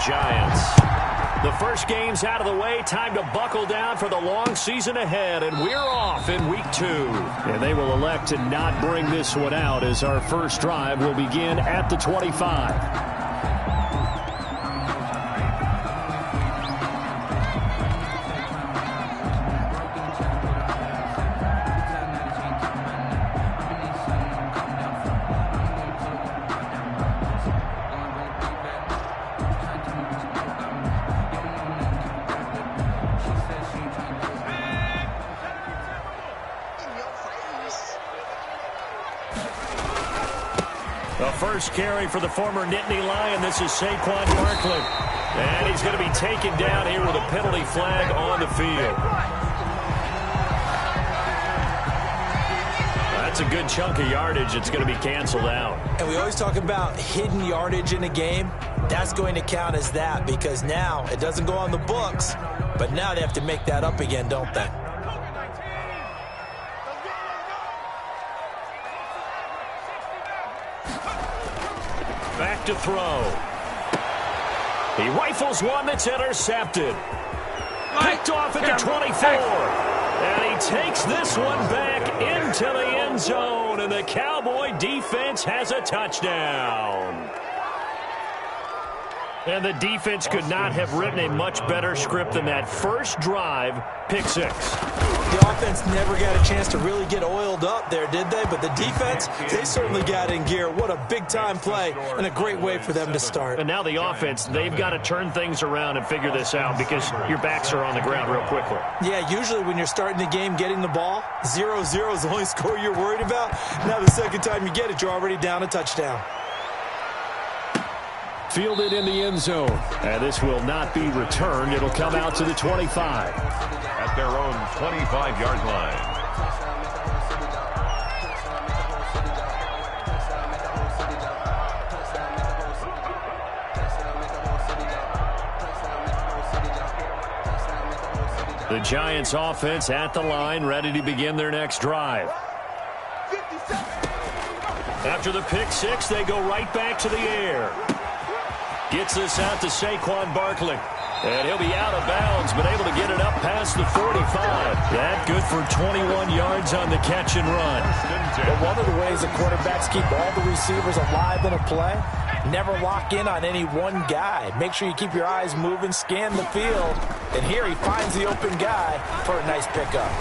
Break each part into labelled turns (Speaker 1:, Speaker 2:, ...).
Speaker 1: Giants. The first game's out of the way. Time to buckle down for the long season ahead, and we're off in week 2. And they will elect to not bring this one out as our first drive will begin at the 25. The first carry for the former Nittany Lion. This is Saquon Barkley. And he's going to be taken down here with a penalty flag on the field. That's a good chunk of yardage. It's going to be canceled out.
Speaker 2: And we always talk about hidden yardage in a game. That's going to count as that because now it doesn't go on the books, but now they have to make that up again, don't they?
Speaker 1: Back to throw. He rifles one that's intercepted. Picked off at the 24. And he takes this one back into the end zone. And the Cowboy defense has a touchdown. And the defense could not have written a much better script than that first drive, pick 6.
Speaker 2: The offense never got a chance to really get oiled up there, did they? But the defense, they certainly got in gear. What a big-time play and a great way for them to start.
Speaker 1: And now the offense, they've got to turn things around and figure this out because your backs are on the ground real quickly.
Speaker 2: Yeah, usually when you're starting the game getting the ball, 0-0 is the only score you're worried about. Now the second time you get it, you're already down a touchdown.
Speaker 1: Fielded in the end zone. And this will not be returned. It'll come out to the 25.
Speaker 3: At their own 25-yard line.
Speaker 1: The Giants offense at the line, ready to begin their next drive. After the pick 6, they go right back to the air. Gets this out to Saquon Barkley. And he'll be out of bounds, but able to get it up past the 45. That good for 21 yards on the catch and run.
Speaker 2: But one of the ways that quarterbacks keep all the receivers alive in a play, never lock in on any one guy. Make sure you keep your eyes moving, scan the field. And here he finds the open guy for a nice pickup.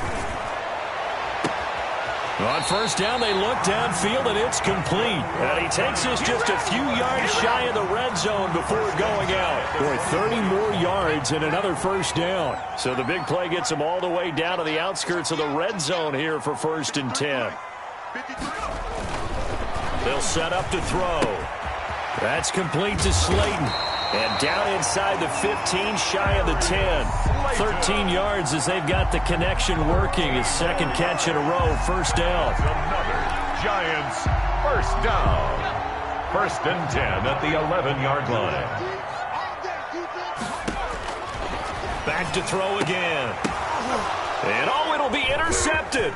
Speaker 1: On first down, they look downfield, and it's complete. And he takes this just a few yards shy of the red zone before going out. Boy, 30 more yards and another first down. So the big play gets him all the way down to the outskirts of the red zone here for 1st and 10. They'll set up to throw. That's complete to Slayton. And down inside the 15, shy of the 10. 13 yards as they've got the connection working. His second catch in a row, first down.
Speaker 3: Another Giants first down. 1st and 10 at the 11-yard line.
Speaker 1: Back to throw again. And oh, it'll be intercepted.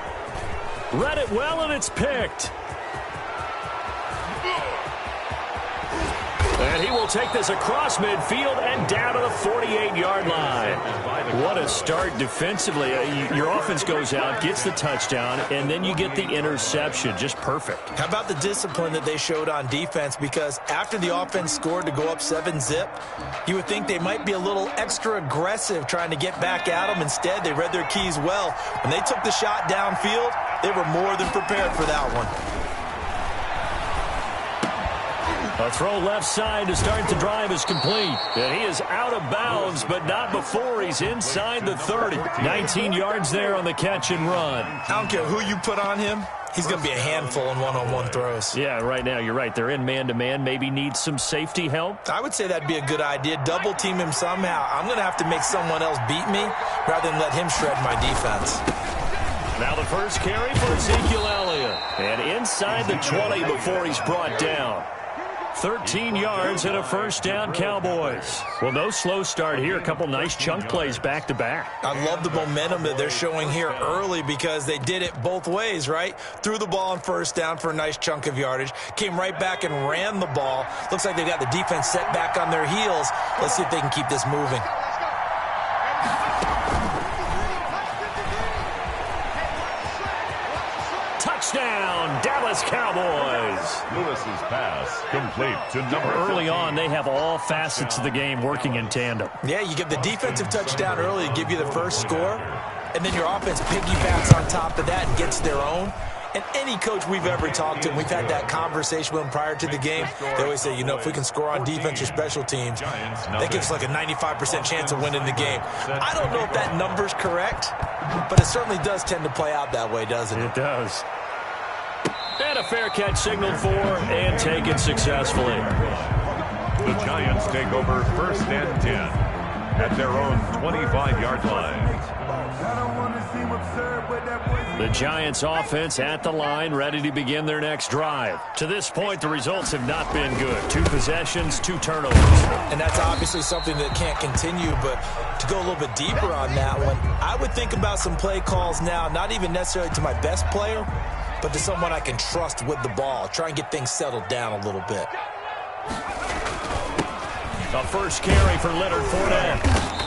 Speaker 1: Read it well, and it's picked. And he will take this across midfield and down to the 48-yard line. What a start defensively. Your offense goes out, gets the touchdown, and then you get the interception. Just perfect.
Speaker 2: How about the discipline that they showed on defense? Because after the offense scored to go up 7-zip, you would think they might be a little extra aggressive trying to get back at them. Instead, they read their keys well. When they took the shot downfield, they were more than prepared for that one.
Speaker 1: A throw left side to start the drive is complete. And he is out of bounds, but not before he's inside the 30. 19 yards there on the catch and run.
Speaker 2: I don't care who you put on him. He's going to be a handful in one-on-one throws.
Speaker 1: Yeah, right now, you're right. They're in man-to-man. Maybe need some safety help.
Speaker 2: I would say that'd be a good idea. Double team him somehow. I'm going to have to make someone else beat me rather than let him shred my defense.
Speaker 1: Now the first carry for Ezekiel Elliott. And inside the 20 before he's brought down. 13 yards and a first down, Cowboys. Well, no slow start here. A couple nice chunk plays back-to-back.
Speaker 2: I love the momentum that they're showing here early because they did it both ways, right? Threw the ball on first down for a nice chunk of yardage. Came right back and ran the ball. Looks like they got the defense set back on their heels. Let's see if they can keep this moving.
Speaker 1: Touchdown, Dallas Cowboys.
Speaker 3: Lewis's pass complete to number
Speaker 1: Early
Speaker 3: 15.
Speaker 1: on, they have all facets of the game working in tandem.
Speaker 2: Yeah, you get the defensive touchdown early to give you the first score, and then your offense piggybacks on top of that and gets their own. And any coach we've ever talked to, and we've had that conversation with them prior to the game, they always say, you know, if we can score on defense or special teams, that gives us like a 95% chance of winning the game. I don't know if that number's correct, but it certainly does tend to play out that way, doesn't it?
Speaker 1: It does. And a fair catch signaled for and taken successfully.
Speaker 3: The Giants take over first and 10 at their own 25-yard line.
Speaker 1: The Giants offense at the line, ready to begin their next drive. To this point, the results have not been good. 2 possessions, 2 turnovers.
Speaker 2: And that's obviously something that can't continue, but to go a little bit deeper on that one, I would think about some play calls now, not even necessarily to my best player, but to someone I can trust with the ball. Try and get things settled down a little bit.
Speaker 1: A first carry for Leonard Fournette.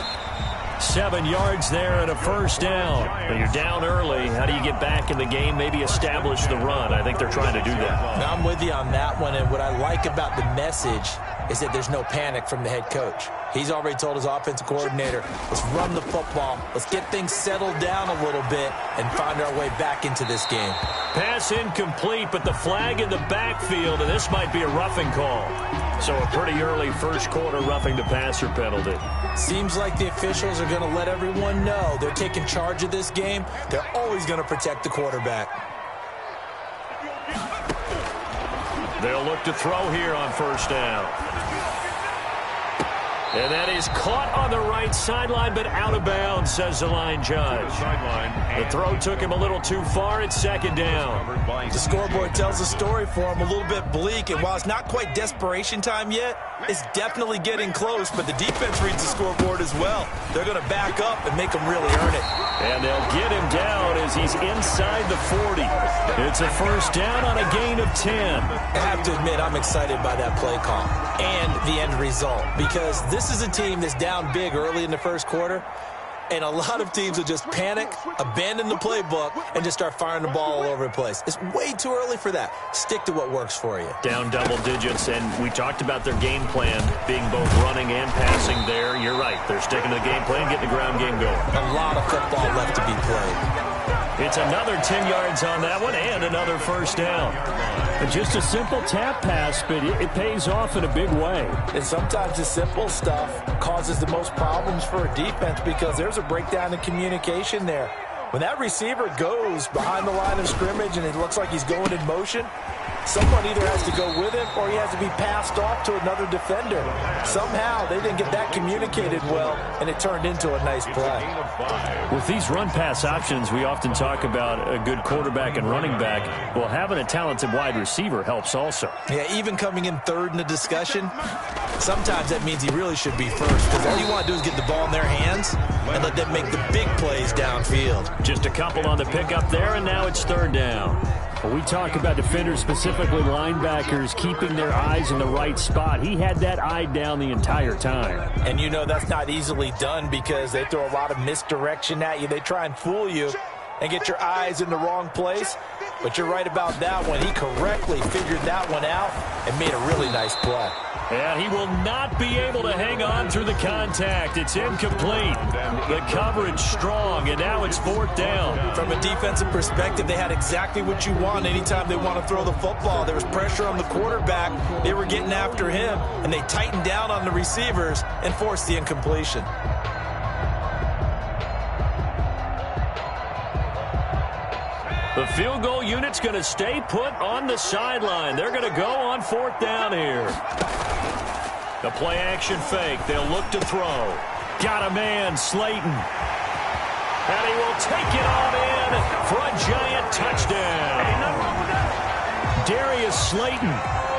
Speaker 1: 7 yards there and a first down. But you're down early. How do you get back in the game, maybe establish the run? I think they're trying to do that.
Speaker 2: Now, I'm with you on that one, and what I like about the message is that there's no panic from the head coach. He's already told his offensive coordinator, let's run the football, let's get things settled down a little bit and find our way back into this game.
Speaker 1: Pass incomplete, but the flag in the backfield, and this might be a roughing call. So a pretty early first quarter roughing the passer penalty.
Speaker 2: Seems like the officials are going to let everyone know they're taking charge of this game. They're always going to protect the quarterback.
Speaker 1: They'll look to throw here on first down. And that is caught on the right sideline, but out of bounds, says the line judge. The throw took him a little too far. It's second down.
Speaker 2: The scoreboard tells a story for him, a little bit bleak, and while it's not quite desperation time yet, it's definitely getting close, but the defense reads the scoreboard as well. They're going to back up and make him really earn it.
Speaker 1: And they'll get him down as he's inside the 40. It's a first down on a gain of 10.
Speaker 2: I have to admit, I'm excited by that play call and the end result, because this is a team that's down big early in the first quarter, and a lot of teams will just panic, abandon the playbook, and just start firing the ball all over the place. It's way too early for that. Stick to what works for you.
Speaker 1: Down double digits, and we talked about their game plan being both running and passing there. You're right. They're sticking to the game plan, getting the ground game going.
Speaker 2: A lot of football left to be played.
Speaker 1: It's another 10 yards on that one and another first down. Just a simple tap pass, but it pays off in a big way.
Speaker 2: And sometimes the simple stuff causes the most problems for a defense because there's a breakdown in communication there. When that receiver goes behind the line of scrimmage and it looks like he's going in motion, someone either has to go with him or he has to be passed off to another defender. Somehow they didn't get that communicated well, and it turned into a nice play.
Speaker 1: With these run-pass options, we often talk about a good quarterback and running back. Well, having a talented wide receiver helps also.
Speaker 2: Yeah, even coming in third in the discussion, sometimes that means he really should be first, because all you want to do is get the ball in their hands and let them make the big plays downfield.
Speaker 1: Just a couple on the pickup there, and now it's third down. When we talk about defenders, specifically linebackers, keeping their eyes in the right spot, he had that eye down the entire time.
Speaker 2: And you know that's not easily done because they throw a lot of misdirection at you. They try and fool you and get your eyes in the wrong place. But you're right about that one. He correctly figured that one out and made a really nice play.
Speaker 1: And he will not be able to hang on through the contact. It's incomplete. The coverage strong, and now it's fourth down.
Speaker 2: From a defensive perspective, they had exactly what you want anytime they want to throw the football. There was pressure on the quarterback. They were getting after him, and they tightened down on the receivers and forced the incompletion.
Speaker 1: The field goal unit's going to stay put on the sideline. They're going to go on fourth down here. The play-action fake. They'll look to throw. Got a man, Slayton. And he will take it on in for a Giant touchdown. Darius Slayton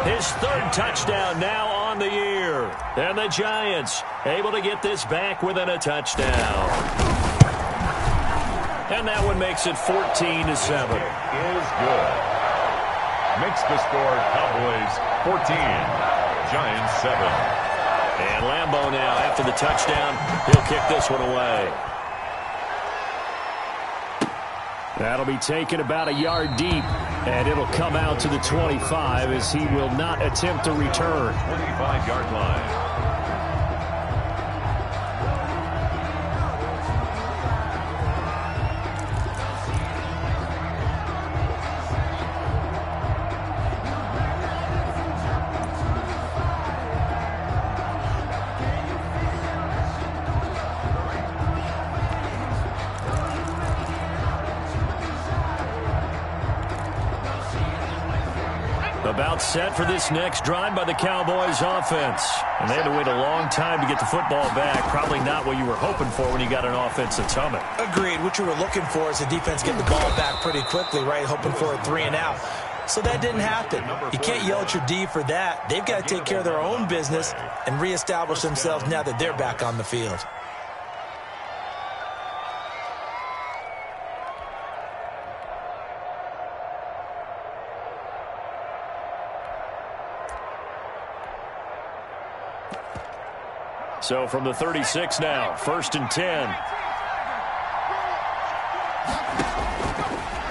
Speaker 1: His third touchdown now on the year. And the Giants able to get this back within a touchdown. And that one makes it 14-7.
Speaker 3: Is good. Makes the score Cowboys 14, Giants 7.
Speaker 1: And Lambeau now, after the touchdown, he'll kick this one away. That'll be taken about a yard deep, and it'll come out to the 25 as he will not attempt to return.
Speaker 3: 25-yard line.
Speaker 1: About set for this next drive by the Cowboys offense. And they had to wait a long time to get the football back. Probably not what you were hoping for when you got an offense that's humming.
Speaker 2: Agreed. What you were looking for is the defense get the ball back pretty quickly, right? Hoping for a 3-and-out. So that didn't happen. You can't yell at your D for that. They've got to take care of their own business and reestablish themselves now that they're back on the field.
Speaker 1: So from the 36 now, 1st and 10.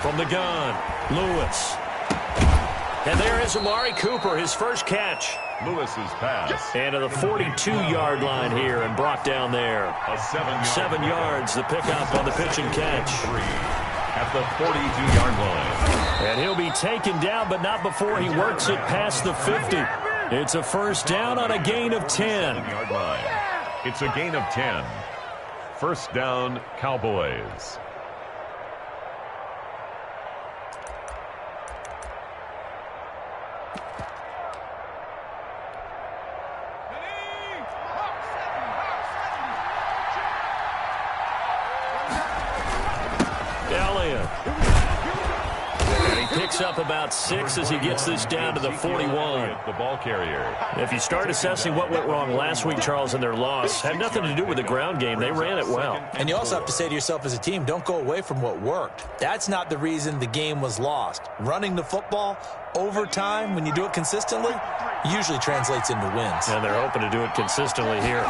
Speaker 1: From the gun, Lewis. And there is Amari Cooper, his first catch.
Speaker 3: Lewis's pass.
Speaker 1: And to the 42-yard line here and brought down there. 7 yards, the pickup on the pitch and catch.
Speaker 3: At the 42-yard line.
Speaker 1: And he'll be taken down, but not before he works it past the 50. It's a first down on a gain of 10.
Speaker 3: 7-yard line. It's a gain of 10. First down, Cowboys.
Speaker 1: Elliott. And he picks up about 6 as he gets this down to the 41.
Speaker 3: The ball carrier.
Speaker 1: If you start assessing what went wrong last week, Charles, in their loss, had nothing to do with the ground game. They ran it well.
Speaker 2: And you also have to say to yourself as a team, don't go away from what worked. That's not the reason the game was lost. Running the football over time, when you do it consistently, usually translates into wins.
Speaker 1: And they're hoping to do it consistently here.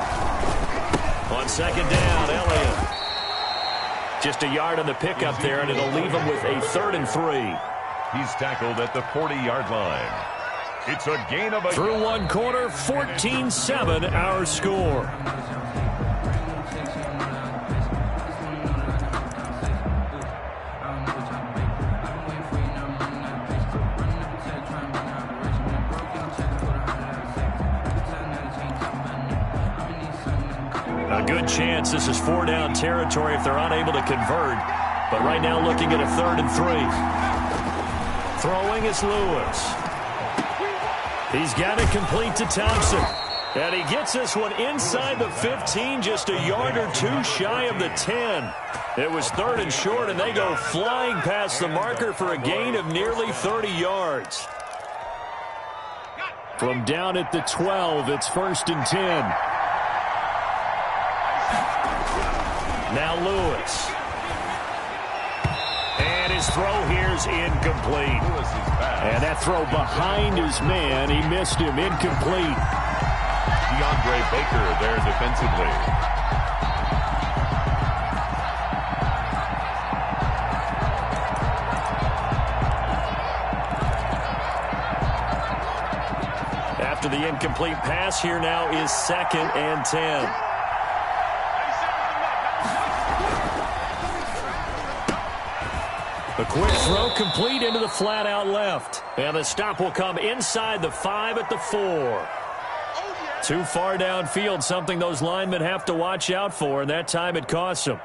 Speaker 1: On second down, Elliott. Just a yard on the pickup there, and it'll leave him with a 3rd and 3.
Speaker 3: He's tackled at the 40-yard line. It's a gain of a...
Speaker 1: Through one quarter, 14-7 our score. A good chance this is 4-down territory if they're unable to convert. But right now looking at a 3rd and 3. Throwing is Lewis. He's got it complete to Thompson. And he gets this one inside the 15, just a yard or 2 shy of the 10. It was 3rd and short, and they go flying past the marker for a gain of nearly 30 yards. From down at the 12, it's 1st and 10. Now Lewis. And his throw here's incomplete. And that throw behind his man, he missed him, incomplete.
Speaker 3: DeAndre Baker there defensively.
Speaker 1: After the incomplete pass, here now is 2nd and 10. A quick throw complete into the flat out left. And the stop will come inside the 5 at the 4. Too far downfield, something those linemen have to watch out for, and that time it costs them.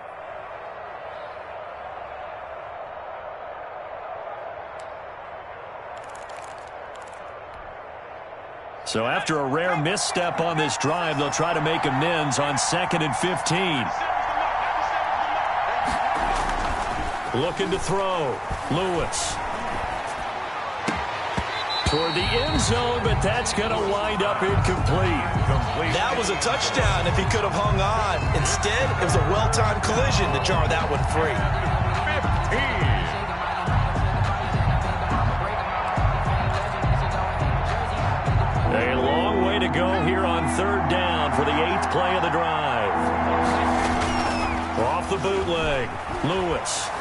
Speaker 1: So after a rare misstep on this drive, they'll try to make amends on 2nd and 15. Looking to throw. Lewis. toward the end zone, but that's going to wind up incomplete.
Speaker 2: That was a touchdown if he could have hung on. Instead, it was a well-timed collision to jar that one free.
Speaker 3: 15.
Speaker 1: A long way to go here on third down for the 8th play of the drive. Off the bootleg, Lewis.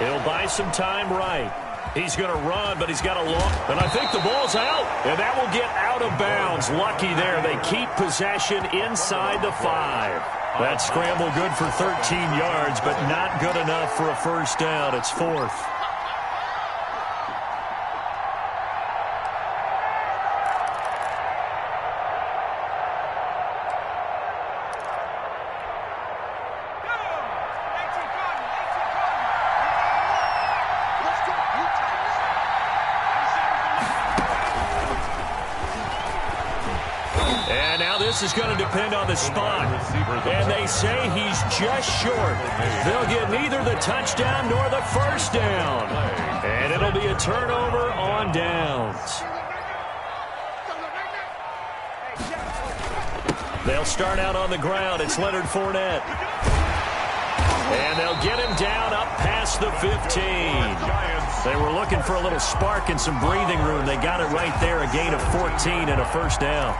Speaker 1: He'll buy some time right. He's going to run, but he's got a long, and I think the ball's out, and that will get out of bounds. Lucky there. They keep possession inside the 5. That scramble good for 13 yards, but not good enough for a first down. It's 4th. This is going to depend on the spot. And they say he's just short. They'll get neither the touchdown nor the first down. And it'll be a turnover on downs. They'll start out on the ground. It's Leonard Fournette. And they'll get him down up past the 15. They were looking for a little spark and some breathing room. They got it right there, a gain of 14 and a first down.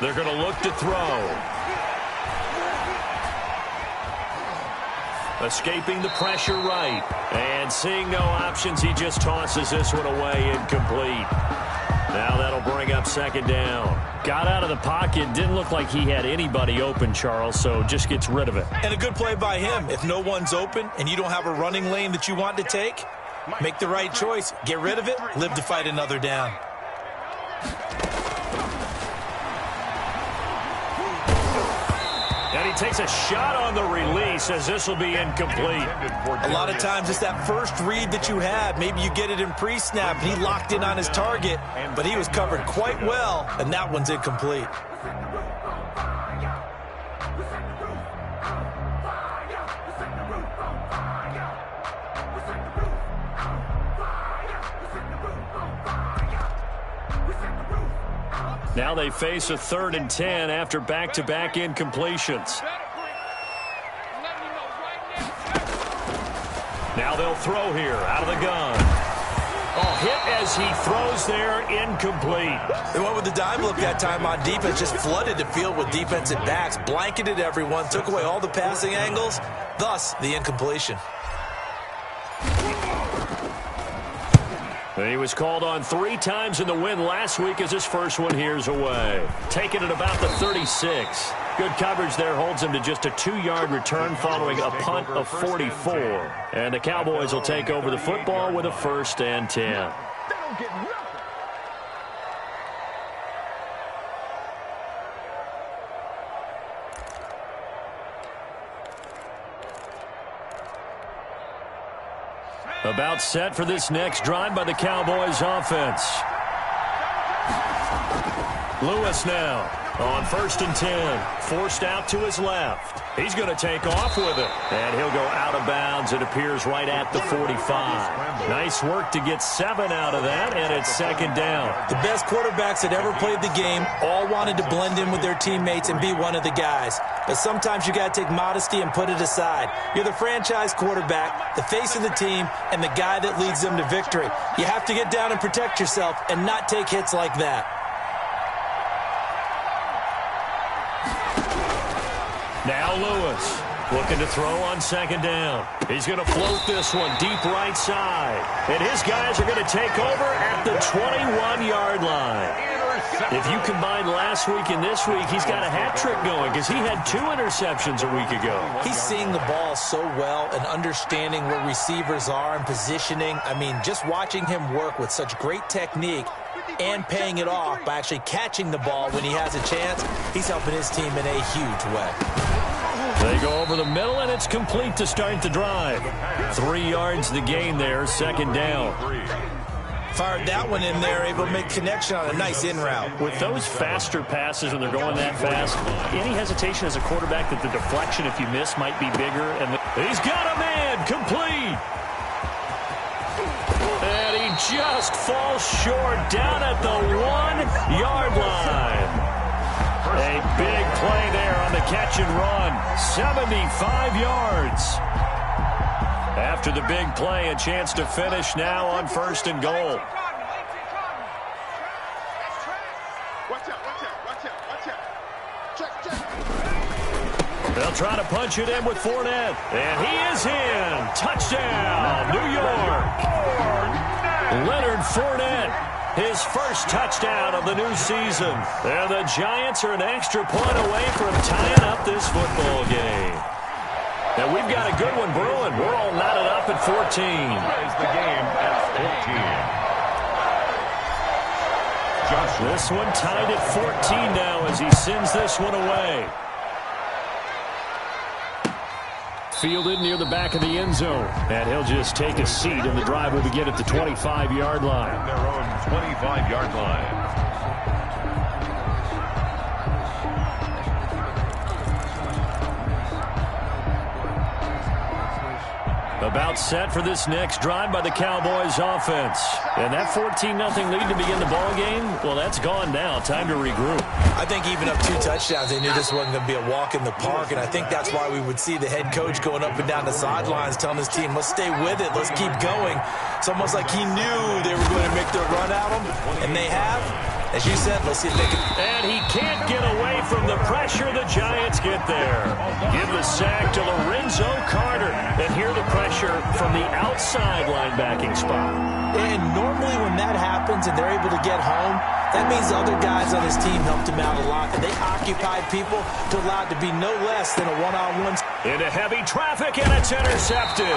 Speaker 1: They're going to look to throw. Escaping the pressure right. And seeing no options, he just tosses this one away, incomplete. Now that'll bring up second down. Got out of the pocket. Didn't look like he had anybody open, Charles, so just gets rid of it.
Speaker 2: And a good play by him. If no one's open and you don't have a running lane that you want to take, make the right choice. Get rid of it. Live to fight another down.
Speaker 1: And he takes a shot on the release as this will be incomplete.
Speaker 2: A lot of times it's that first read that you have. Maybe you get it in pre-snap and he locked in on his target, but he was covered quite well, and that one's incomplete.
Speaker 1: Now they face a 3rd and 10 after back-to-back incompletions. Now they'll throw here out of the gun. Oh, hit as he throws there, incomplete.
Speaker 2: They went with the dime look that time on defense, just flooded the field with defensive backs, blanketed everyone, took away all the passing angles, thus the incompletion.
Speaker 1: He was called on 3 times in the win last week as his first one here's away. Taking it about the 36. Good coverage there holds him to just a 2-yard return following a punt of 44. And the Cowboys will take over the football with a 1st and 10. About set for this next drive by the Cowboys offense. Lewis now on 1st and 10. Forced out to his left. He's going to take off with it. And he'll go out of bounds. It appears right at the 45. Nice work to get 7 out of that, and it's 2nd down.
Speaker 2: The best quarterbacks that ever played the game all wanted to blend in with their teammates and be one of the guys. But sometimes you got to take modesty and put it aside. You're the franchise quarterback, the face of the team, and the guy that leads them to victory. You have to get down and protect yourself and not take hits like that.
Speaker 1: Now Lewis looking to throw on 2nd down. He's going to float this one deep right side. And his guys are going to take over at the 21-yard line. If you combine last week and this week, he's got a hat trick going because he had 2 interceptions a week ago.
Speaker 2: He's seeing the ball so well and understanding where receivers are and positioning. I mean, just watching him work with such great technique and paying it off by actually catching the ball when he has a chance, he's helping his team in a huge way.
Speaker 1: They go over the middle, and it's complete to start the drive. 3 yards the gain there, 2nd down.
Speaker 2: Fired that one in there, able to make connection on a nice in route.
Speaker 1: With those faster passes when they're going that fast, any hesitation as a quarterback that the deflection, if you miss, might be bigger. And he's got a man complete. And he just falls short down at the 1-yard line. A big play there on the catch and run. 75 yards. After the big play, a chance to finish now on 1st and goal. They'll try to punch it in with Fournette. And he is in. Touchdown, New York. Leonard Fournette, his first touchdown of the new season. And the Giants are an extra point away from tying up this football game. And we've got a good one brewing. We're all knotted up at 14.
Speaker 3: Ties the game at 14.
Speaker 1: This one tied at 14 now as he sends this one away. Fielded near the back of the end zone. And he'll just take a seat, and the drive will begin at the 25-yard line.
Speaker 3: Their own 25-yard line.
Speaker 1: About set for this next drive by the Cowboys offense. And that 14-0 lead to begin the ball game, well, that's gone now. Time to regroup.
Speaker 2: I think even up 2 touchdowns, they knew this wasn't going to be a walk in the park, and I think that's why we would see the head coach going up and down the sidelines telling his team, let's stay with it, let's keep going. It's almost like he knew they were going to make their run at him, and they have. As you said, let's see if they can.
Speaker 1: And he can't get away from the pressure. The Giants get there. Give the sack to Lorenzo Carter. And hear the pressure from the outside linebacking spot.
Speaker 2: And normally when that happens and they're able to get home, that means the other guys on his team helped him out a lot. And they occupied people to allow it to be no less than a one-on-one.
Speaker 1: Into heavy traffic, and it's intercepted.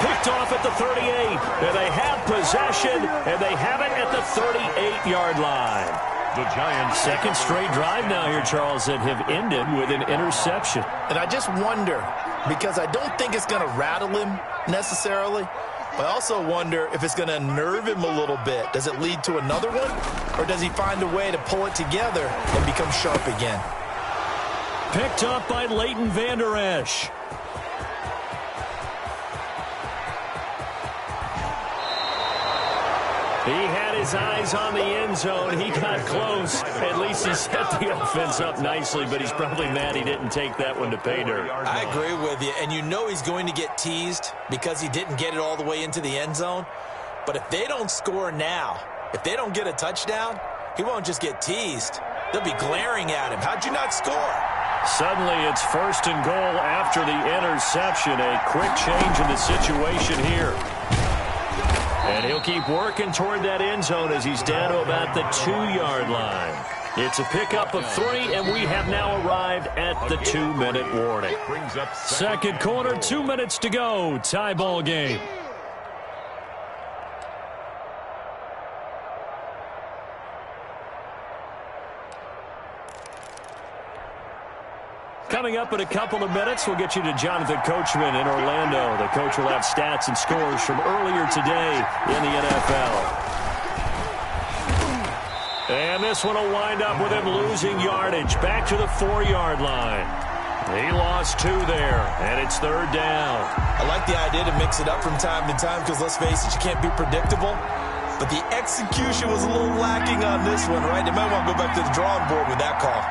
Speaker 1: Picked off at the 38, and they have possession, and they have it at the 38-yard line.
Speaker 3: The Giants'
Speaker 1: second straight drive now here, Charles, that have ended with an interception.
Speaker 2: And I just wonder, because I don't think it's going to rattle him necessarily, but I also wonder if it's going to nerve him a little bit. Does it lead to another one, or does he find a way to pull it together and become sharp again?
Speaker 1: Picked up by Leighton Vander Esch. He had his eyes on the end zone. He got close. At least he set the offense up nicely, but he's probably mad he didn't take that one to pay dirt.
Speaker 2: I agree with you, and you know he's going to get teased because he didn't get it all the way into the end zone. But if they don't score now, if they don't get a touchdown, he won't just get teased. They'll be glaring at him. How'd you not score?
Speaker 1: Suddenly it's 1st and goal after the interception. A quick change in the situation here. And he'll keep working toward that end zone as he's down to about the 2-yard line. It's a pickup of 3, and we have now arrived at the 2-minute warning. Second quarter, 2 minutes to go. Tie ball game. Coming up in a couple of minutes, we'll get you to Jonathan Coachman in Orlando. The coach will have stats and scores from earlier today in the NFL. And this one will wind up with him losing yardage back to the 4-yard line. He lost 2 there, and it's 3rd down.
Speaker 2: I like the idea to mix it up from time to time because, let's face it, you can't be predictable. But the execution was a little lacking on this one, right? They might want to go back to the drawing board with that call.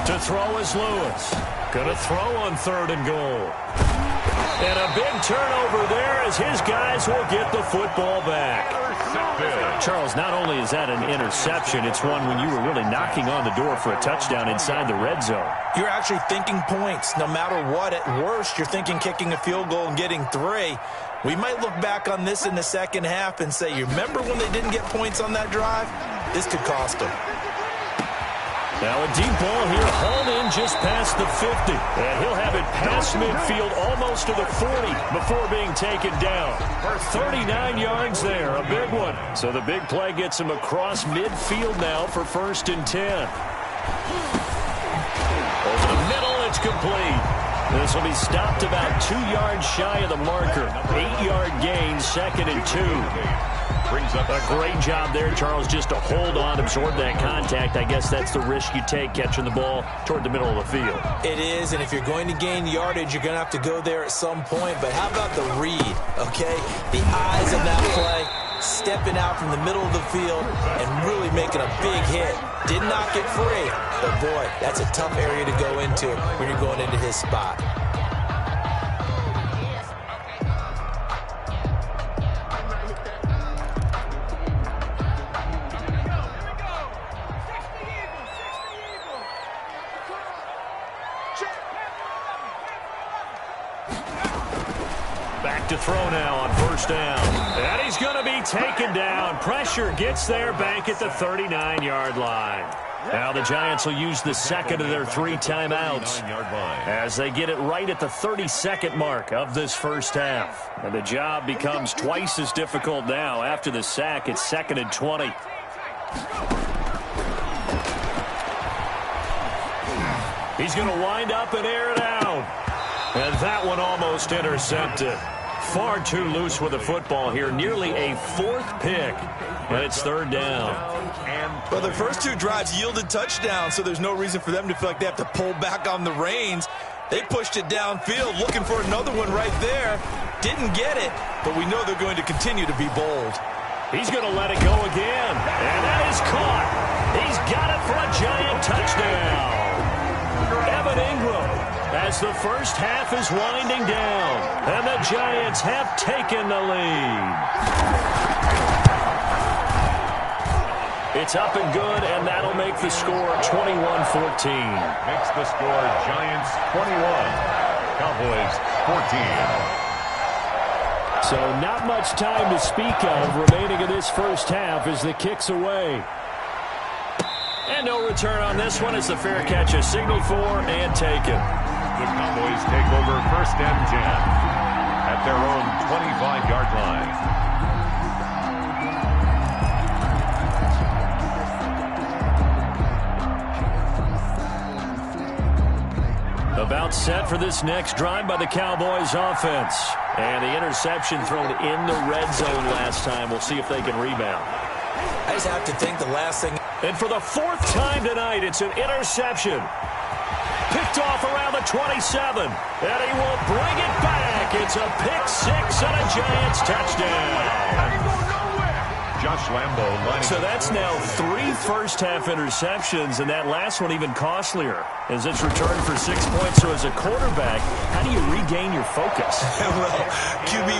Speaker 1: To throw is Lewis. Gonna throw on 3rd and goal. And a big turnover there as his guys will get the football back. Charles, not only is that an interception, it's one when you were really knocking on the door for a touchdown inside the red zone.
Speaker 2: You're actually thinking points. No matter what, at worst, you're thinking kicking a field goal and getting 3. We might look back on this in the second half and say, you remember when they didn't get points on that drive? This could cost them.
Speaker 1: Now a deep ball here, hauled in just past the 50. And he'll have it past midfield, almost to the 40, before being taken down. 39 yards there, a big one. So the big play gets him across midfield now for 1st and 10. Over the middle, it's complete. This will be stopped about 2 yards shy of the marker. 8-yard gain, 2nd and 2.
Speaker 3: Brings up
Speaker 1: a great job there, Charles, just to hold on, absorb that contact. I guess that's the risk you take catching the ball toward the middle of the field.
Speaker 2: It is, and if you're going to gain yardage, you're going to have to go there at some point. But how about the read, okay? The eyes of that play, stepping out from the middle of the field and really making a big hit. Did not get free, but boy, that's a tough area to go into when you're going into his spot.
Speaker 1: Back to throw now on 1st down. And he's going to be taken down. Pressure gets there back at the 39-yard line. Now the Giants will use the second of their 3 timeouts as they get it right at the 32nd mark of this first half. And the job becomes twice as difficult now. After the sack, it's 2nd and 20. He's going to wind up and air it out. And that one almost intercepted. Far too loose with the football here. Nearly a 4th pick. And it's 3rd down.
Speaker 2: Well, their first 2 drives yielded touchdowns, so there's no reason for them to feel like they have to pull back on the reins. They pushed it downfield, looking for another one right there. Didn't get it, but we know they're going to continue to be bold.
Speaker 1: He's going to let it go again. And that is caught. He's got it for a Giant touchdown. Evan Ingram, as the first half is winding down, and the Giants have taken the lead. It's up and good, and that'll make the score 21-14.
Speaker 3: Makes the score Giants 21, Cowboys 14.
Speaker 1: So not much time to speak of remaining in this first half as the kick's away. And no return on this one as the fair catch is signaled for and taken.
Speaker 3: The Cowboys take over 1st and 10 at their own 25-yard line.
Speaker 1: About set for this next drive by the Cowboys offense. And the interception thrown in the red zone last time. We'll see if they can rebound.
Speaker 2: I just have to think the last thing.
Speaker 1: And for the 4th time tonight, it's an interception. Picked off around the 27. And he will bring it back. It's a pick 6 and a Giants touchdown.
Speaker 3: Josh Lambo lining
Speaker 1: So that's now 3 first-half interceptions, and that last one even costlier as it's returned for 6 points. So as a quarterback, how do you regain your focus?
Speaker 2: Well, QB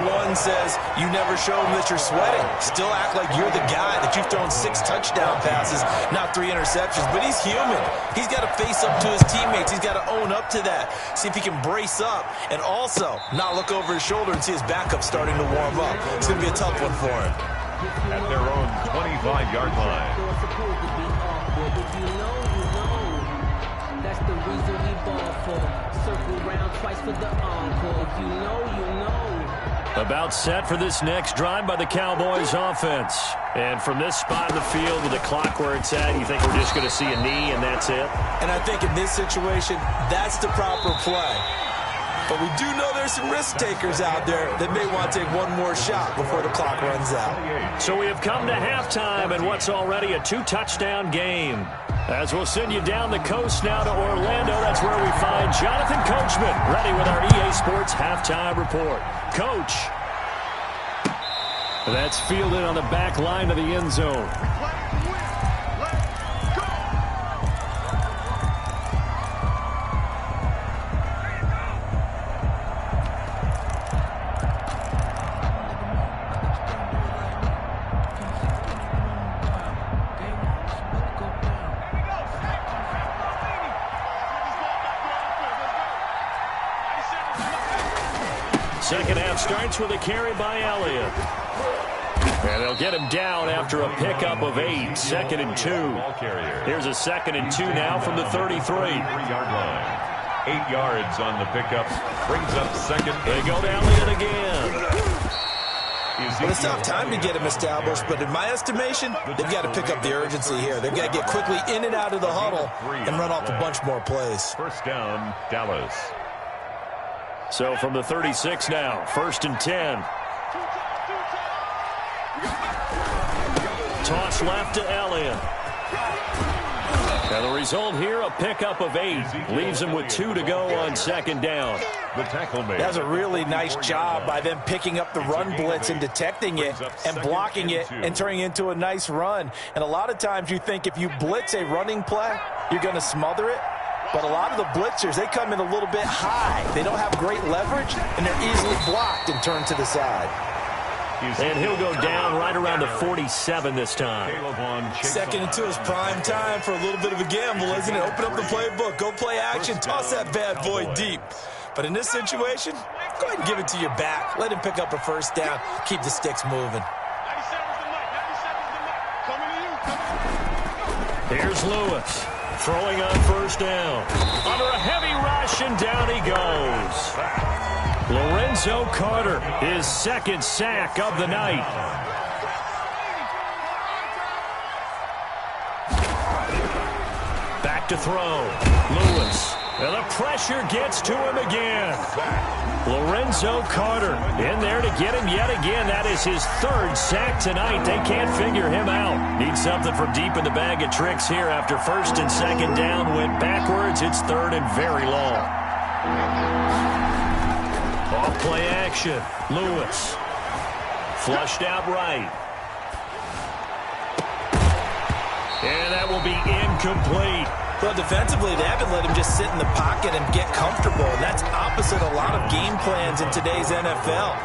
Speaker 2: 101 says you never show them that you're sweating. Still act like you're the guy, that you've thrown 6 touchdown passes, not 3 interceptions. But he's human. He's got to face up to his teammates. He's got to own up to that. See if he can brace up and also not look over his shoulder and see his backup starting to warm up. It's going to be a tough one for him.
Speaker 3: at their own 25-yard line.
Speaker 4: That's the reason we ball for. Circle round twice for the encore. You know.
Speaker 1: About set for this next drive by the Cowboys offense. And from this spot in the field with the clock where it's at, you think we're just going to see a knee and that's it?
Speaker 2: And I think in this situation, that's the proper play. But we do know there's some risk takers out there that may want to take one more shot before the clock runs out.
Speaker 1: So we have come to halftime in what's already a 2-touchdown game. As we'll send you down the coast now to Orlando, that's where we find Jonathan Coachman ready with our EA Sports halftime report. Coach. That's fielded on the back line of the end zone. Second half starts with a carry by Elliott. And they'll get him down after a pickup of 8. 2nd and 2. Here's a 2nd and 2 now from the 33.
Speaker 3: 3-yard line. 8 yards on the pickup. Brings up second.
Speaker 1: They go to Elliott again.
Speaker 2: Well, it's not time to get him established, but in my estimation, they've got to pick up the urgency here. They've got to get quickly in and out of the huddle and run off a bunch more plays.
Speaker 3: First down, Dallas.
Speaker 1: So from the 36 now, 1st and 10. Toss left to Elliott. And the result here, a pickup of 8. Leaves him with 2 to go on 2nd down.
Speaker 3: The tackle made.
Speaker 2: That's a really nice job by them picking up the run blitz and detecting it and blocking it and turning it into a nice run. And a lot of times you think if you blitz a running play, you're going to smother it. But a lot of the blitzers, they come in a little bit high. They don't have great leverage, and they're easily blocked and turned to the side.
Speaker 1: And he'll go down right around the 47 this time.
Speaker 2: 2nd and 2 is prime time for a little bit of a gamble, isn't it? Open up the playbook, go play action, toss that bad boy deep. But in this situation, go ahead and give it to your back. Let him pick up a 1st down. Keep the sticks moving.
Speaker 1: Here's Lewis throwing on 1st down. Under a heavy rush, and down he goes. Lorenzo Carter, his 2nd sack of the night. Back to throw. Lewis. And the pressure gets to him again. Lorenzo Carter in there to get him yet again. That is his 3rd sack tonight. They can't figure him out. Need something from deep in the bag of tricks here after 1st and 2nd down. Went backwards. It's 3rd and very long. Off play action. Lewis. Flushed out right. And that will be incomplete.
Speaker 2: Well, defensively, they haven't let him just sit in the pocket and get comfortable. And that's opposite a lot of game plans in today's NFL.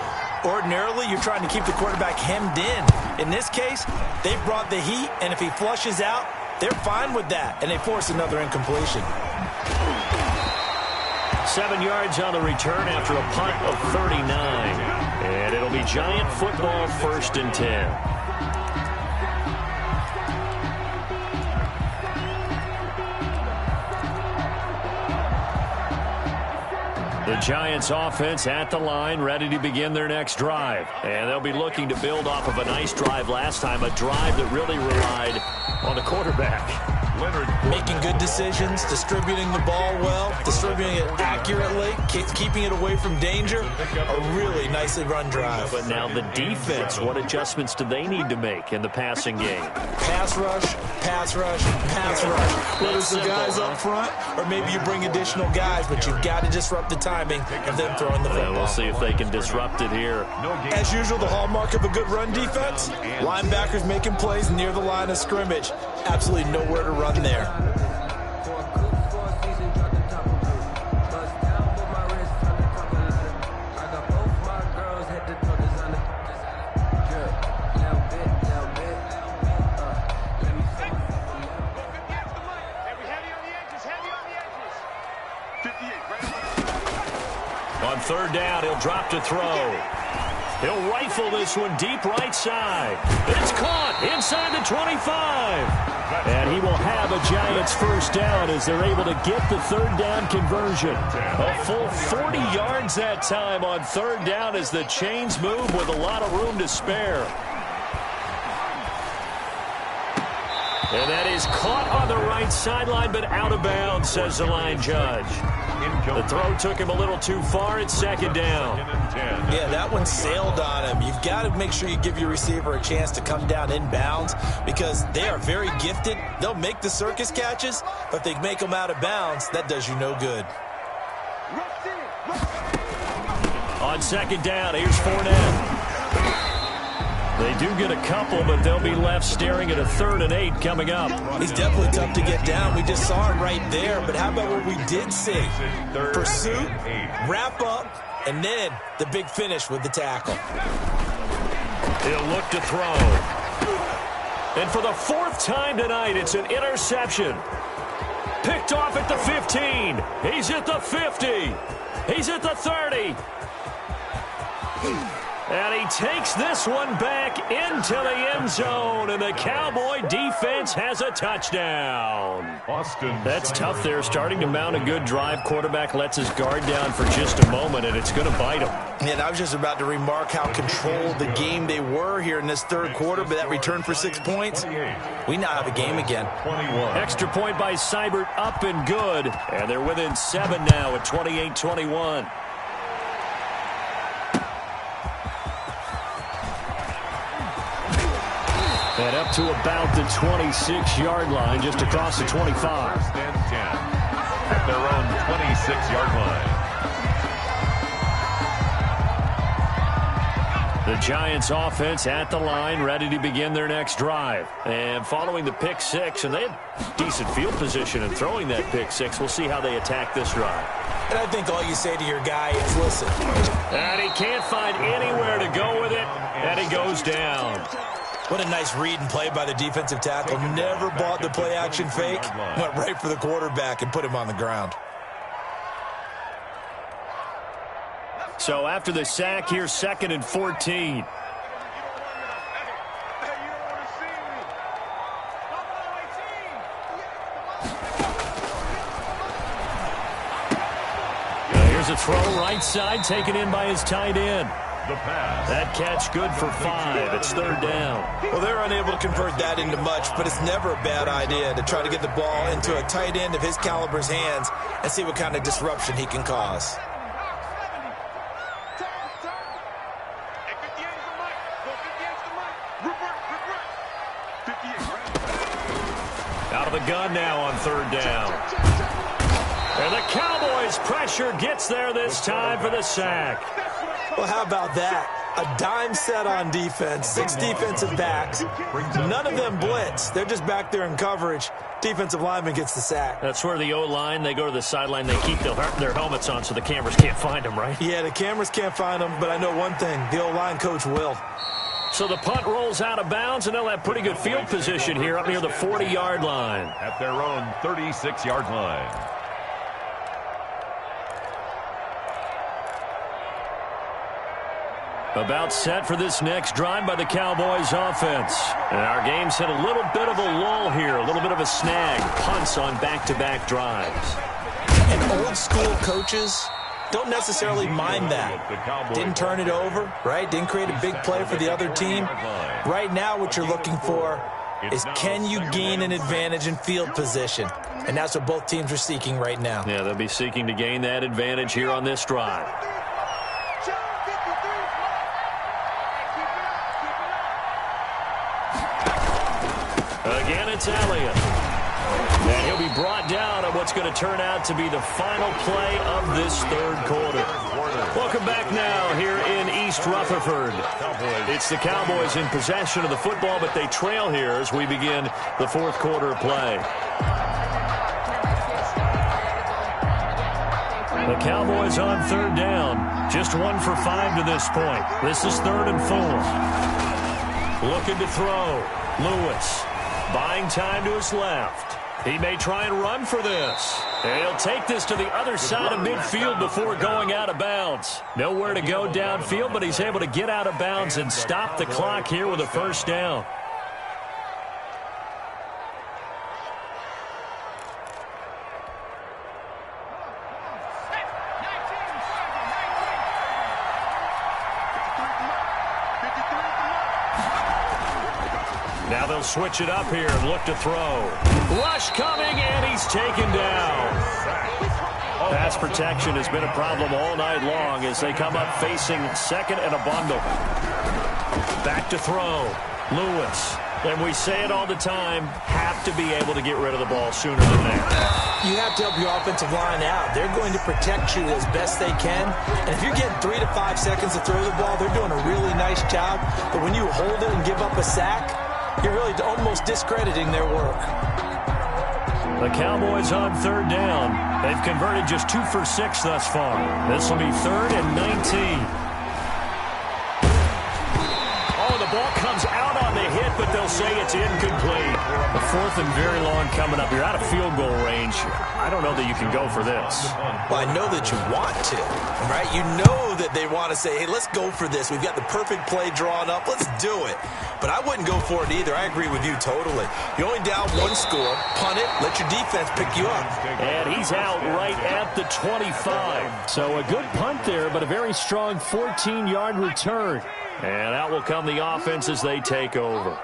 Speaker 2: Ordinarily, you're trying to keep the quarterback hemmed in. In this case, they brought the heat, and if he flushes out, they're fine with that, and they force another incompletion.
Speaker 1: 7 yards on the return after a punt of 39. And it'll be Giant football, 1st and 10. The Giants offense at the line, ready to begin their next drive. And they'll be looking to build off of a nice drive last time, a drive that really relied on the quarterback.
Speaker 2: Making good decisions, distributing the ball well, distributing it accurately, keeping it away from danger. A really nicely run drive.
Speaker 1: But now the defense, what adjustments do they need to make in the passing game?
Speaker 2: Pass rush, pass rush, pass rush. Whether it's the guys up front or maybe you bring additional guys, but you've got to disrupt the timing of them throwing the football.
Speaker 1: We'll see if they can disrupt it here.
Speaker 2: As usual, the hallmark of a good run defense, linebackers making plays near the line of scrimmage. Absolutely nowhere to run there.
Speaker 1: On 3rd down, he'll drop to throw. He'll rifle this one deep right side. It's caught inside the 25. And he will have a Giants 1st down as they're able to get the 3rd down conversion. A full 40 yards that time on 3rd down as the chains move with a lot of room to spare. And that is caught on the right sideline, but out of bounds, says the line judge. The throw took him a little too far. It's 2nd down.
Speaker 2: Yeah, that one sailed on him. You've got to make sure you give your receiver a chance to come down inbounds because they are very gifted. They'll make the circus catches, but if they make them out of bounds, that does you no good.
Speaker 1: On 2nd down, here's Fournette. They do get a couple, but they'll be left staring at a 3rd and 8 coming up.
Speaker 2: He's definitely tough to get down. We just saw it right there. But how about what we did see? Pursuit, wrap up, and then the big finish with the tackle.
Speaker 1: He'll look to throw. And for the 4th time tonight, it's an interception. Picked off at the 15. He's at the 50. He's at the 30. And he takes this one back into the end zone, and the Cowboy defense has a touchdown. That's tough there, starting to mount a good drive. Quarterback lets his guard down for just a moment, and it's going to bite him.
Speaker 2: And I was just about to remark how controlled the game they were here in this 3rd quarter, but that return for 6 points, we now have a game again.
Speaker 1: Extra point by Seibert, up and good, and they're within 7 now at 28-21. And up to about the 26-yard line, just across the 25.
Speaker 3: First and 10 at their own 26-yard line.
Speaker 1: The Giants offense at the line, ready to begin their next drive. And following the pick six, and they had decent field position in throwing that pick six. We'll see how they attack this drive.
Speaker 2: And I think all you say to your guy is, listen.
Speaker 1: And he can't find anywhere to go with it, and he goes down.
Speaker 2: What a nice read and play by the defensive tackle. Never bought the play-action fake. Went right for the quarterback and put him on the ground.
Speaker 1: So after the sack, here's 2nd and 14. Here's a throw right side, taken in by his tight end.
Speaker 3: The pass.
Speaker 1: That catch good for 5. It's 3rd down.
Speaker 2: Well, they're unable to convert that into much, but it's never a bad idea to try to get the ball into a tight end of his caliber's hands and see what kind of disruption he can cause.
Speaker 1: Out of the gun now on 3rd down. And the Cowboys' pressure gets there this time for the sack.
Speaker 2: Well, how about that? A dime set on defense, 6 defensive backs. None of them blitz. They're just back there in coverage. Defensive lineman gets the sack.
Speaker 1: That's where the O-line, they go to the sideline, they keep their helmets on so the cameras can't find them, right?
Speaker 2: Yeah, the cameras can't find them, but I know one thing. The O-line coach will.
Speaker 1: So the punt rolls out of bounds, and they'll have pretty good field position here up near the 40-yard line.
Speaker 3: At their own 36-yard line.
Speaker 1: About set for this next drive by the Cowboys offense. And our game's hit a little bit of a lull here, a little bit of a snag. Punts on back-to-back drives.
Speaker 2: And old-school coaches don't necessarily mind that. Didn't turn it over, right? Didn't create a big play for the other team. Right now what you're looking for is, can you gain an advantage in field position? And that's what both teams are seeking right now.
Speaker 1: Yeah, they'll be seeking to gain that advantage here on this drive. Again, it's Elliott. And he'll be brought down on what's going to turn out to be the final play of this 3rd quarter. Welcome back now here in East Rutherford. It's the Cowboys in possession of the football, but they trail here as we begin the 4th quarter of play. The Cowboys on 3rd down. Just 1 for 5 to this point. This is 3rd and 4. Looking to throw. Lewis. Buying time to his left. He may try and run for this. And he'll take this to the other side of midfield before going out of bounds. Nowhere to go downfield, but he's able to get out of bounds and stop the clock here with a 1st down. Now they'll switch it up here and look to throw. Rush coming, and he's taken down. Pass protection has been a problem all night long as they come up facing 2nd and a bundle. Back to throw. Lewis. And we say it all the time, have to be able to get rid of the ball sooner than that.
Speaker 2: You have to help your offensive line out. They're going to protect you as best they can. And if you're getting 3 to 5 seconds to throw the ball, they're doing a really nice job. But when you hold it and give up a sack, you're really almost discrediting their work.
Speaker 1: The Cowboys on 3rd down. They've converted just 2 for 6 thus far. This will be 3rd and 19. Oh, the ball comes out on the hit, but they'll say it's incomplete. The 4th and very long coming up. You're out of field goal range. I don't know that you can go for this.
Speaker 2: Well, I know that you want to, right? You know that they want to say, hey, let's go for this. We've got the perfect play drawn up. Let's do it. But I wouldn't go for it either. I agree with you totally. You're only down 1 score. Punt it. Let your defense pick you up.
Speaker 1: And he's out right at the 25. So a good punt there, but a very strong 14-yard return. And out will come the offense as they take over.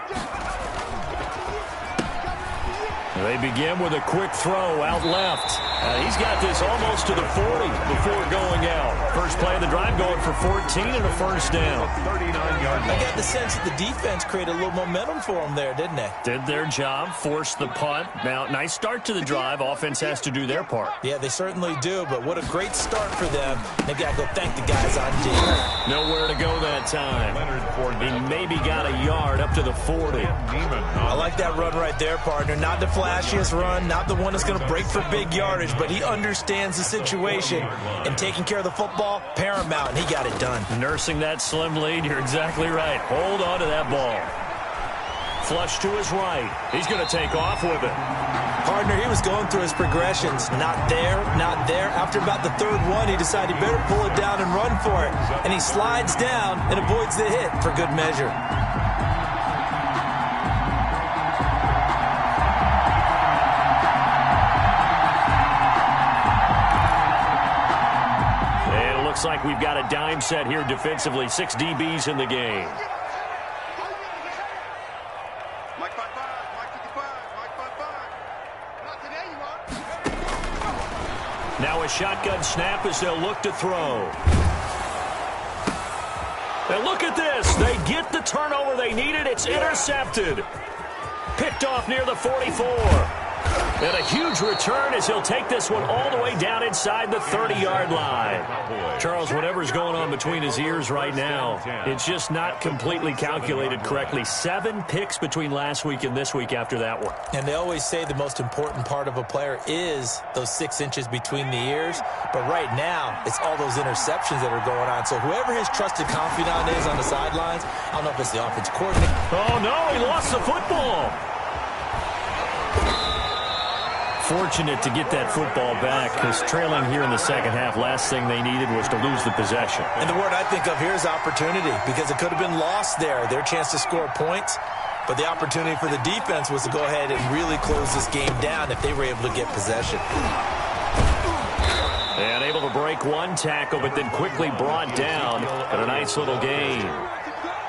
Speaker 1: They begin with a quick throw out left. He's got this almost to the 40 before going out. First play of the drive going for 14 and a first down.
Speaker 3: 39-yard line.
Speaker 2: I got the sense that the defense created a little momentum for them there, didn't they?
Speaker 1: Did their job, forced the punt. Now, nice start to the drive. Offense has to do their part.
Speaker 2: Yeah, they certainly do, but what a great start for them. They've got to go thank the guys on D.
Speaker 1: Nowhere to go that time. He maybe got a yard up to the 40.
Speaker 2: I like that run right there, partner. Not the flashiest run, not the one that's going to break for big yardage, but he understands the situation, and taking care of the football, paramount, and he got it done.
Speaker 1: Nursing that slim lead, you're exactly right. Hold on to that ball. Flush to his right. He's going to take off with it.
Speaker 2: Partner, he was going through his progressions. Not there, not there. After about the third one, he decided he better pull it down and run for it. And he slides down and avoids the hit for good measure.
Speaker 1: And it looks like we've got a dime set here defensively. 6 DBs in the game. Now a shotgun snap as they'll look to throw. And look at this. They get the turnover they needed. It's intercepted. Picked off near the 44. And a huge return as he'll take this one all the way down inside the 30-yard line. Charles, whatever's going on between his ears right now, it's just not completely calculated correctly. 7 picks between last week and this week after that one.
Speaker 2: And they always say the most important part of a player is those 6 inches between the ears. But right now, it's all those interceptions that are going on. So whoever his trusted confidant is on the sidelines, I don't know if it's the offensive coordinator.
Speaker 1: Oh, no, he lost the football. Fortunate to get that football back, because trailing here in the second half, last thing they needed was to lose the possession.
Speaker 2: And the word I think of here is opportunity, because it could have been lost there, their chance to score points. But the opportunity for the defense was to go ahead and really close this game down if they were able to get possession.
Speaker 1: And able to break one tackle, but then quickly brought down at a nice little gain.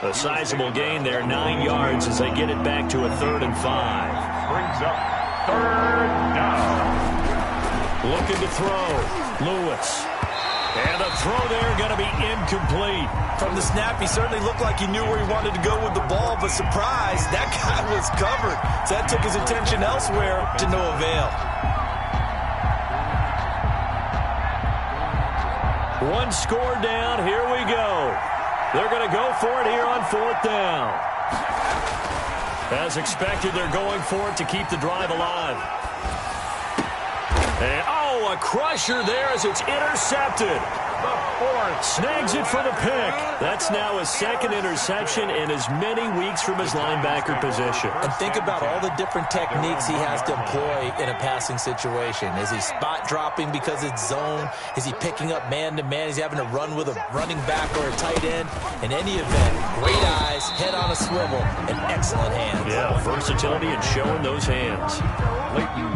Speaker 1: A sizable gain there, 9 yards as they get it back to a 3rd and 5.
Speaker 3: Brings up 3rd down.
Speaker 1: Looking to throw. Lewis. And the throw there going to be incomplete.
Speaker 2: From the snap, he certainly looked like he knew where he wanted to go with the ball, but surprise, that guy was covered. So that took his attention elsewhere to no avail.
Speaker 1: One score down. Here we go. They're going to go for it here on 4th down. As expected, they're going for it to keep the drive alive. And, oh, a crusher there as it's intercepted. Snags it for the pick. That's now his 2nd interception in as many weeks from his linebacker position.
Speaker 2: And think about all the different techniques he has to employ in a passing situation. Is he spot dropping because it's zone? Is he picking up man-to-man? Is he having to run with a running back or a tight end? In any event, great eyes, head on a swivel, and excellent hands.
Speaker 1: Yeah, versatility and showing those hands.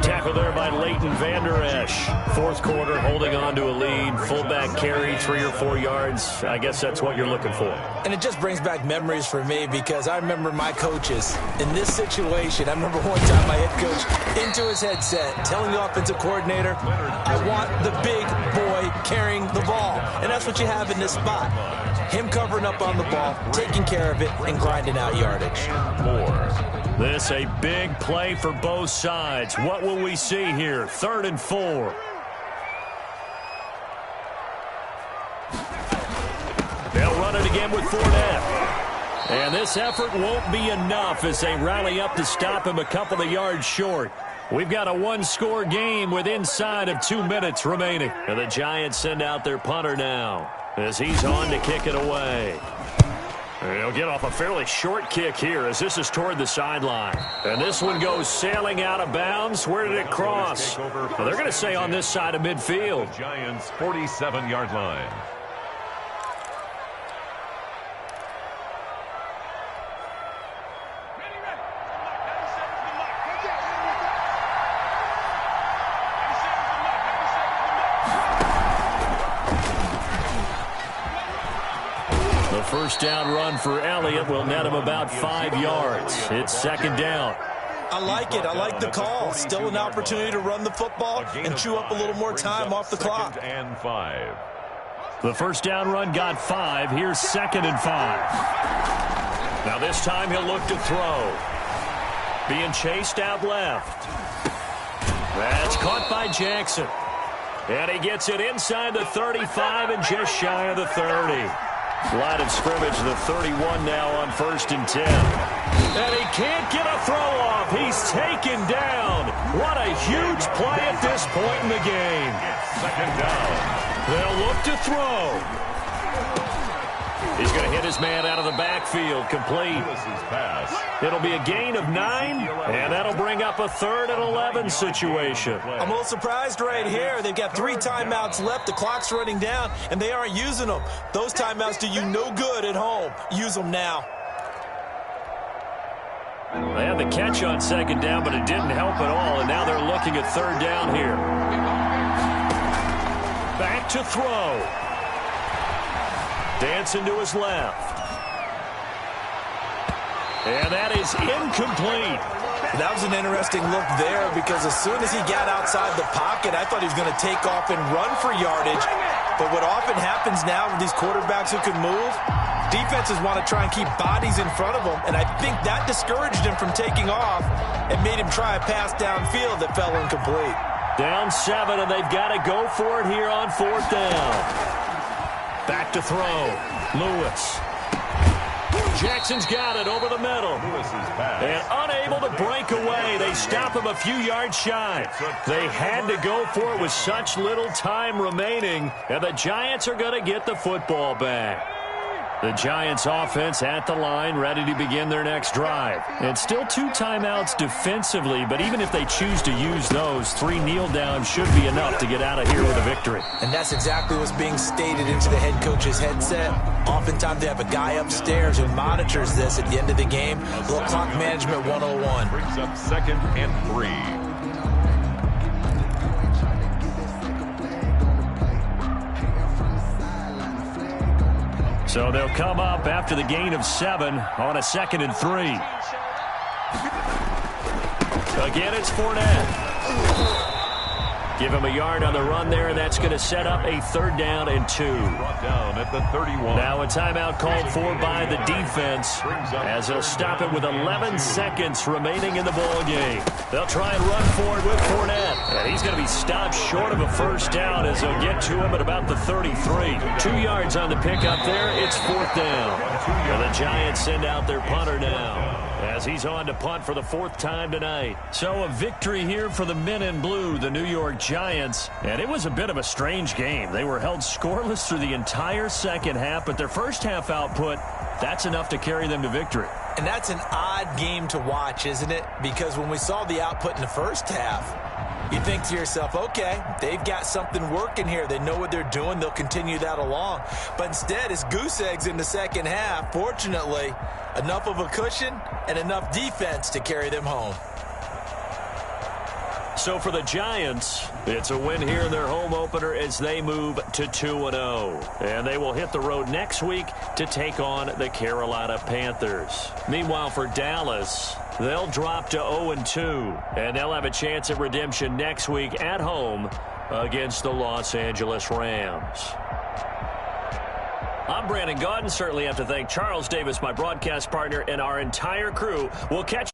Speaker 1: Tackle there by Leighton Vander Esch. 4th quarter, holding on to a lead. Fullback carry, 3 or 4 yards. I guess that's what you're looking for.
Speaker 2: And it just brings back memories for me, because I remember my coaches in this situation. I remember one time my head coach into his headset telling the offensive coordinator, I want the big boy carrying the ball. And that's what you have in this spot. Him covering up on the ball, taking care of it, and grinding out yardage.
Speaker 1: This a big play for both sides. What will we see here? 3rd and 4. They'll run it again with Fournette. And this effort won't be enough as they rally up to stop him a couple of yards short. We've got a 1-score game with inside of 2 minutes remaining. And the Giants send out their punter now as he's on to kick it away. He'll get off a fairly short kick here as this is toward the sideline. And this one goes sailing out of bounds. Where did it cross? Well, they're going to say on this side of midfield.
Speaker 3: Giants 47-yard line.
Speaker 1: First down run for Elliott will net him about 5 yards. It's 2nd down.
Speaker 2: I like it. I like the call. Still an opportunity to run the football and chew up a little more time off the clock.
Speaker 3: And 5.
Speaker 1: The first down run got 5. Here's 2nd and 5. Now this time he'll look to throw. Being chased out left. That's caught by Jackson. And he gets it inside the 35 and just shy of the 30. Line of scrimmage, the 31 now on 1st and 10. And he can't get a throw off. He's taken down. What a huge play at this point in the game.
Speaker 3: Second down.
Speaker 1: They'll look to throw. He's going to hit his man out of the backfield, complete. It'll be a gain of 9, and that'll bring up a 3rd and 11 situation.
Speaker 2: I'm a little surprised right here. They've got 3 timeouts left. The clock's running down, and they aren't using them. Those timeouts do you no good at home. Use them now.
Speaker 1: They had the catch on 2nd down, but it didn't help at all, and now they're looking at 3rd down here. Back to throw. Dancing to his left. And that is incomplete.
Speaker 2: That was an interesting look there because as soon as he got outside the pocket, I thought he was going to take off and run for yardage. But what often happens now with these quarterbacks who can move, defenses want to try and keep bodies in front of them. And I think that discouraged him from taking off and made him try a pass downfield that fell incomplete.
Speaker 1: Down 7, and they've got to go for it here on 4th down. Back to throw. Lewis. Jackson's got it over the middle. And unable to break away. They stop him a few yards shy. They had to go for it with such little time remaining. And the Giants are going to get the football back. The Giants offense at the line, ready to begin their next drive. And still 2 timeouts defensively, but even if they choose to use those, 3 kneel downs should be enough to get out of here with a victory.
Speaker 2: And that's exactly what's being stated into the head coach's headset. Oftentimes they have a guy upstairs who monitors this at the end of the game. A little clock management 101.
Speaker 3: Brings up 2nd and 3.
Speaker 1: So they'll come up after the gain of 7 on a 2nd and 3. Again, it's Fournette. Give him a yard on the run there, and that's going to set up a 3rd down and 2.
Speaker 3: Brought down at the 31.
Speaker 1: Now a timeout called for by the defense as they'll stop it with 11 seconds remaining in the ball game. They'll try and run for it with Fournette. And he's going to be stopped short of a 1st down as they'll get to him at about the 33. 2 yards on the pickup there. It's 4th down. And the Giants send out their punter now as he's on to punt for the 4th time tonight. So a victory here for the men in blue, the New York Giants. And it was a bit of a strange game. They were held scoreless through the entire second half, but their first half output, that's enough to carry them to victory.
Speaker 2: And that's an odd game to watch, isn't it? Because when we saw the output in the first half, you think to yourself, okay, they've got something working here. They know what they're doing. They'll continue that along. But instead, it's goose eggs in the second half. Fortunately, enough of a cushion and enough defense to carry them home.
Speaker 1: So for the Giants, it's a win here in their home opener as they move to 2-0. And they will hit the road next week to take on the Carolina Panthers. Meanwhile, for Dallas, they'll drop to 0-2. And they'll have a chance at redemption next week at home against the Los Angeles Rams. I'm Brandon Gaudin. Certainly have to thank Charles Davis, my broadcast partner, and our entire crew. We'll catch